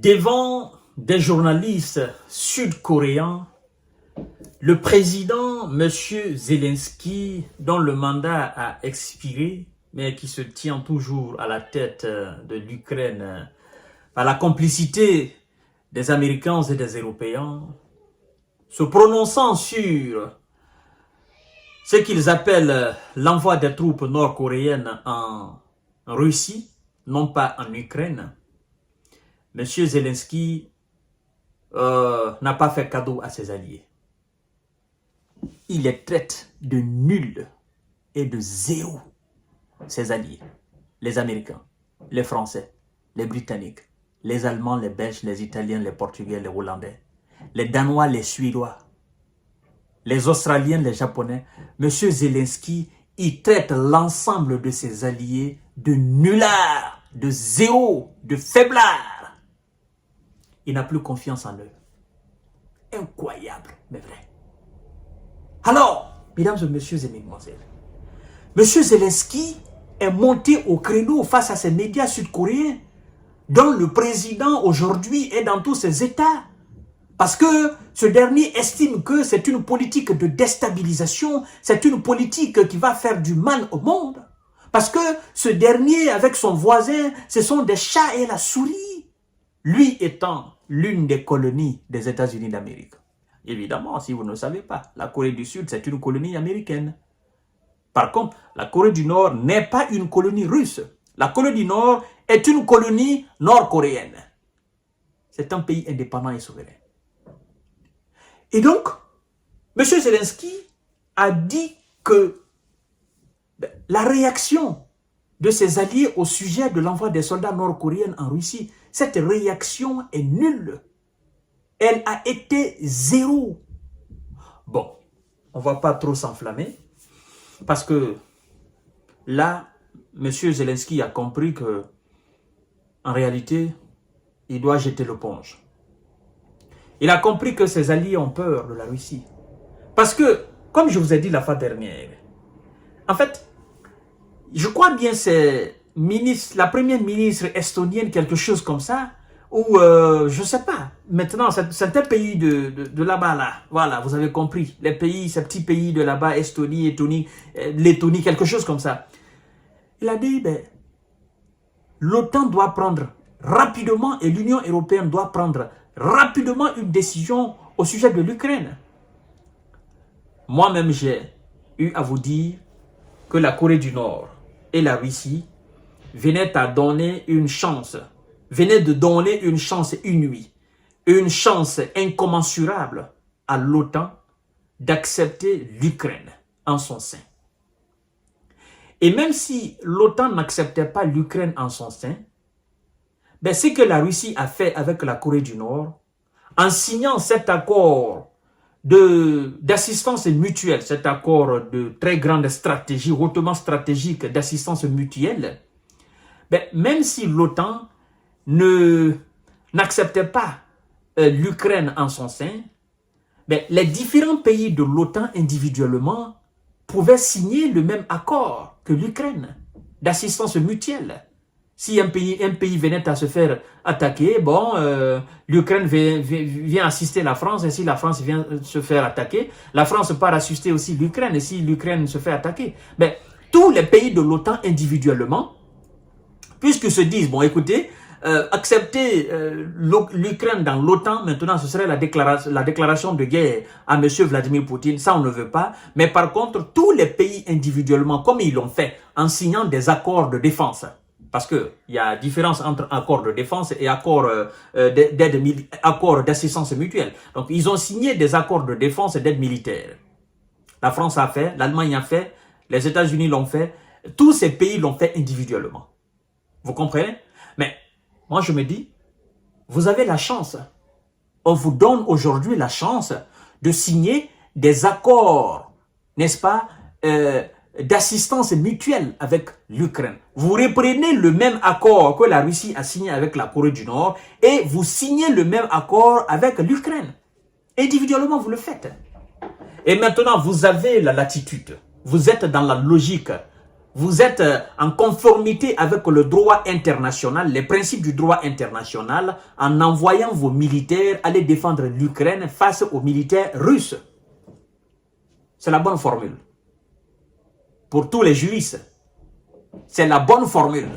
Devant des journalistes sud-coréens, le président M. Zelensky, dont le mandat a expiré, mais qui se tient toujours à la tête de l'Ukraine par la complicité des Américains et des Européens, se prononçant sur ce qu'ils appellent l'envoi des troupes nord-coréennes en Russie, non pas en Ukraine, M. Zelensky n'a pas fait cadeau à ses alliés. Il les traite de nuls et de zéro, ses alliés, les Américains, les Français, les Britanniques, les Allemands, les Belges, les Italiens, les Portugais, les Hollandais, les Danois, les Suédois, les Australiens, les Japonais. M. Zelensky, il traite l'ensemble de ses alliés de nullards, de zéro, de faiblards. Il n'a plus confiance en eux. Incroyable, mais vrai. Alors, mesdames et messieurs et mesdemoiselles, M. Zelensky est monté au créneau face à ces médias sud-coréens dont le président aujourd'hui est dans tous ses états. Parce que ce dernier estime que c'est une politique de déstabilisation, c'est une politique qui va faire du mal au monde. Parce que ce dernier, avec son voisin, ce sont des chats et la souris. Lui étant l'une des colonies des États-Unis d'Amérique. Évidemment, si vous ne le savez pas, la Corée du Sud, c'est une colonie américaine. Par contre, la Corée du Nord n'est pas une colonie russe. La Corée du Nord est une colonie nord-coréenne. C'est un pays indépendant et souverain. Et donc, M. Zelensky a dit que la réaction de ses alliés au sujet de l'envoi des soldats nord-coréens en Russie, cette réaction est nulle. Elle a été zéro. Bon, on ne va pas trop s'enflammer, parce que là, M. Zelensky a compris que, en réalité, il doit jeter l'éponge. Il a compris que ses alliés ont peur de la Russie. Parce que, comme je vous ai dit la fois dernière, en fait, je crois bien c'est la première ministre estonienne, quelque chose comme ça, ou je ne sais pas, maintenant, c'est un pays de là-bas, là. Voilà, vous avez compris. Les pays, ces petits pays de là-bas, Estonie, Lettonie, quelque chose comme ça. Il a dit, ben, l'OTAN doit prendre rapidement, et l'Union européenne doit prendre rapidement une décision au sujet de l'Ukraine. Moi-même, j'ai eu à vous dire que la Corée du Nord et la Russie venaient de donner une chance inouïe, une chance incommensurable à l'OTAN d'accepter l'Ukraine en son sein. Et même si l'OTAN n'acceptait pas l'Ukraine en son sein, ben, ce que la Russie a fait avec la Corée du Nord, en signant cet accord d'assistance mutuelle, cet accord de très grande stratégie, hautement stratégique d'assistance mutuelle, ben, même si l'OTAN n'acceptait pas l'Ukraine en son sein, ben, les différents pays de l'OTAN individuellement pouvaient signer le même accord que l'Ukraine d'assistance mutuelle. Si un pays venait à se faire attaquer, bon, l'Ukraine vient assister la France, et si la France vient se faire attaquer, la France part assister aussi l'Ukraine, et si l'Ukraine se fait attaquer. Mais tous les pays de l'OTAN individuellement, puisqu'ils se disent, bon, écoutez, accepter l'Ukraine dans l'OTAN, maintenant, ce serait la déclaration de guerre à M. Vladimir Poutine. Ça, on ne veut pas. Mais par contre, tous les pays individuellement, comme ils l'ont fait, en signant des accords de défense, parce qu'il y a différence entre accords de défense et accords d'assistance mutuelle. Donc, ils ont signé des accords de défense et d'aide militaire. La France a fait, l'Allemagne a fait, les États-Unis l'ont fait. Tous ces pays l'ont fait individuellement. Vous comprenez? Mais moi, je me dis, vous avez la chance. On vous donne aujourd'hui la chance de signer des accords, n'est-ce pas, d'assistance mutuelle avec l'Ukraine. Vous reprenez le même accord que la Russie a signé avec la Corée du Nord et vous signez le même accord avec l'Ukraine. Individuellement, vous le faites. Et maintenant, vous avez la latitude. Vous êtes dans la logique vous êtes en conformité avec le droit international, les principes du droit international, en envoyant vos militaires aller défendre l'Ukraine face aux militaires russes. C'est la bonne formule. Pour tous les juristes, c'est la bonne formule.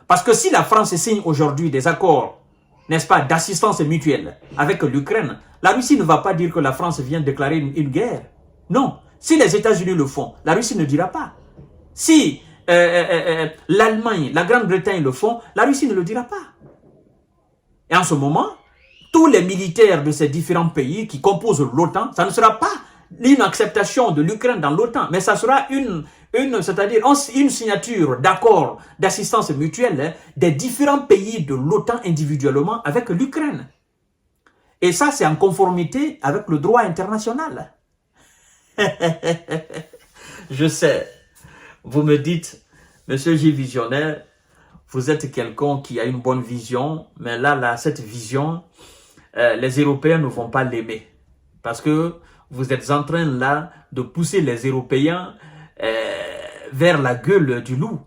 Parce que si la France signe aujourd'hui des accords, n'est-ce pas, d'assistance mutuelle avec l'Ukraine, la Russie ne va pas dire que la France vient déclarer une guerre. Non. Si les États-Unis le font, la Russie ne dira pas. Si l'Allemagne, la Grande-Bretagne le font, la Russie ne le dira pas. Et en ce moment, tous les militaires de ces différents pays qui composent l'OTAN, ça ne sera pas une acceptation de l'Ukraine dans l'OTAN, mais ça sera c'est-à-dire une signature d'accord d'assistance mutuelle des différents pays de l'OTAN individuellement avec l'Ukraine. Et ça, c'est en conformité avec le droit international. Je sais, vous me dites, Monsieur J. Visionnaire, vous êtes quelqu'un qui a une bonne vision, mais là cette vision, les Européens ne vont pas l'aimer. Parce que vous êtes en train là de pousser les Européens vers la gueule du loup.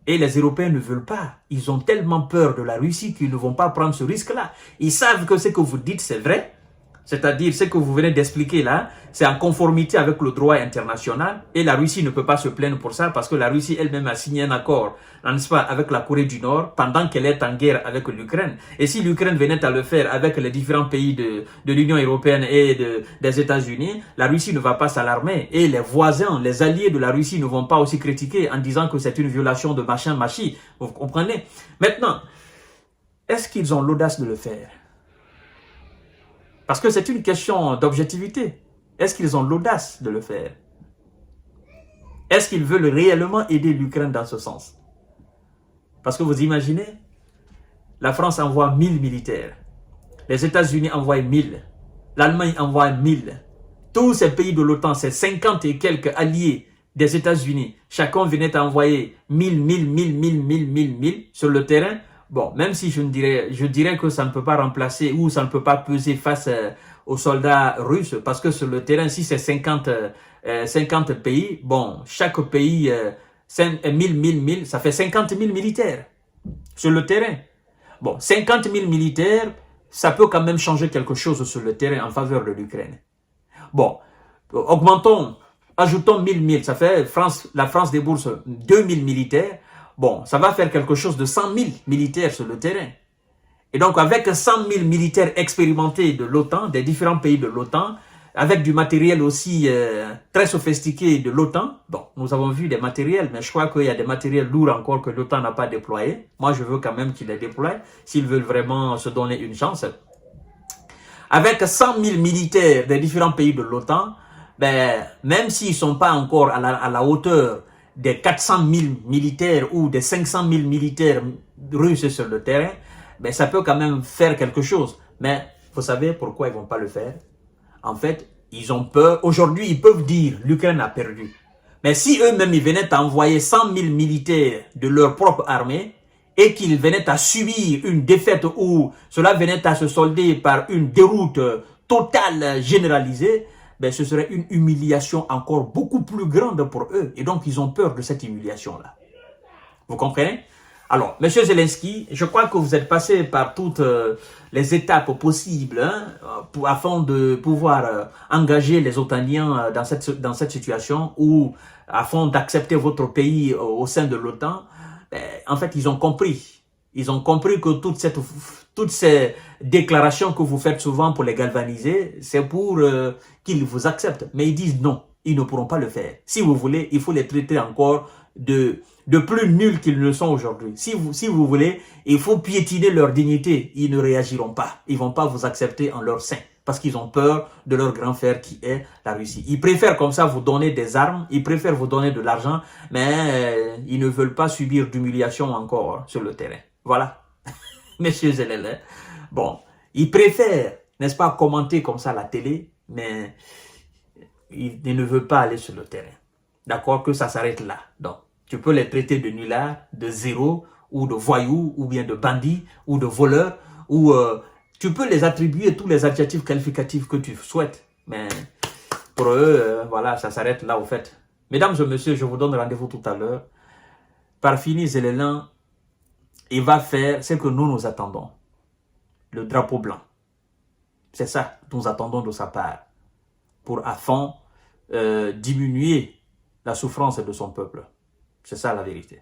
Et les Européens ne veulent pas. Ils ont tellement peur de la Russie qu'ils ne vont pas prendre ce risque-là. Ils savent que ce que vous dites, c'est vrai. C'est-à-dire, ce que vous venez d'expliquer là, c'est en conformité avec le droit international. Et la Russie ne peut pas se plaindre pour ça parce que la Russie elle-même a signé un accord, n'est-ce pas, avec la Corée du Nord pendant qu'elle est en guerre avec l'Ukraine. Et si l'Ukraine venait à le faire avec les différents pays de l'Union européenne et des États-Unis, la Russie ne va pas s'alarmer. Et les voisins, les alliés de la Russie ne vont pas aussi critiquer en disant que c'est une violation de machin, machi. Vous comprenez? Maintenant, est-ce qu'ils ont l'audace de le faire? Parce que c'est une question d'objectivité. Est-ce qu'ils ont l'audace de le faire? Est-ce qu'ils veulent réellement aider l'Ukraine dans ce sens? Parce que vous imaginez, la France envoie 1000 militaires. Les États-Unis envoient 1000. L'Allemagne envoie 1000. Tous ces pays de l'OTAN, ces 50 et quelques alliés des États-Unis, chacun venait à envoyer 1000 sur le terrain. Bon, même si je dirais que ça ne peut pas remplacer ou ça ne peut pas peser face aux soldats russes, parce que sur le terrain, si c'est 50 pays, bon, chaque pays, 1000, ça fait 50 000 militaires sur le terrain. Bon, 50 000 militaires, ça peut quand même changer quelque chose sur le terrain en faveur de l'Ukraine. Bon, ajoutons 1000, ça fait la France débourse 2000 militaires. Bon, ça va faire quelque chose de 100 000 militaires sur le terrain. Et donc, avec 100 000 militaires expérimentés de l'OTAN, des différents pays de l'OTAN, avec du matériel aussi très sophistiqué de l'OTAN. Bon, nous avons vu des matériels, mais je crois qu'il y a des matériels lourds encore que l'OTAN n'a pas déployés. Moi, je veux quand même qu'ils les déploient, s'ils veulent vraiment se donner une chance. Avec 100 000 militaires des différents pays de l'OTAN, ben, même s'ils ne sont pas encore à la hauteur des 400 000 militaires ou des 500 000 militaires russes sur le terrain, ben ça peut quand même faire quelque chose. Mais vous savez pourquoi ils ne vont pas le faire? En fait, ils ont peur. Aujourd'hui, ils peuvent dire l'Ukraine a perdu. Mais si eux-mêmes ils venaient à envoyer 100 000 militaires de leur propre armée et qu'ils venaient à subir une défaite ou cela venait à se solder par une déroute totale généralisée, ben, ce serait une humiliation encore beaucoup plus grande pour eux. Et donc, ils ont peur de cette humiliation-là. Vous comprenez? Alors, M. Zelensky, je crois que vous êtes passé par toutes les étapes possibles afin de pouvoir engager les Otaniens dans cette situation ou afin d'accepter votre pays au sein de l'OTAN. Ben, en fait, ils ont compris. Ils ont compris que toutes ces déclarations que vous faites souvent pour les galvaniser, c'est pour qu'ils vous acceptent. Mais ils disent non, ils ne pourront pas le faire. Si vous voulez, il faut les traiter encore de plus nuls qu'ils ne sont aujourd'hui. Si vous voulez, il faut piétiner leur dignité. Ils ne réagiront pas. Ils ne vont pas vous accepter en leur sein. Parce qu'ils ont peur de leur grand frère qui est la Russie. Ils préfèrent comme ça vous donner des armes, ils préfèrent vous donner de l'argent, mais ils ne veulent pas subir d'humiliation encore sur le terrain. Voilà, Monsieur Zelensky. Bon, ils préfèrent, n'est-ce pas, commenter comme ça la télé, mais ils ne veulent pas aller sur le terrain. D'accord, que ça s'arrête là. Donc, tu peux les traiter de nullards, de zéro, ou de voyous, ou bien de bandits, ou de voleurs, ou tu peux les attribuer tous les adjectifs qualificatifs que tu souhaites. Mais pour eux, voilà, ça s'arrête là au fait. Mesdames et messieurs, je vous donne rendez-vous tout à l'heure. par finir Zélélan, il va faire ce que nous attendons. Le drapeau blanc. C'est ça que nous attendons de sa part. Afin diminuer la souffrance de son peuple. C'est ça la vérité.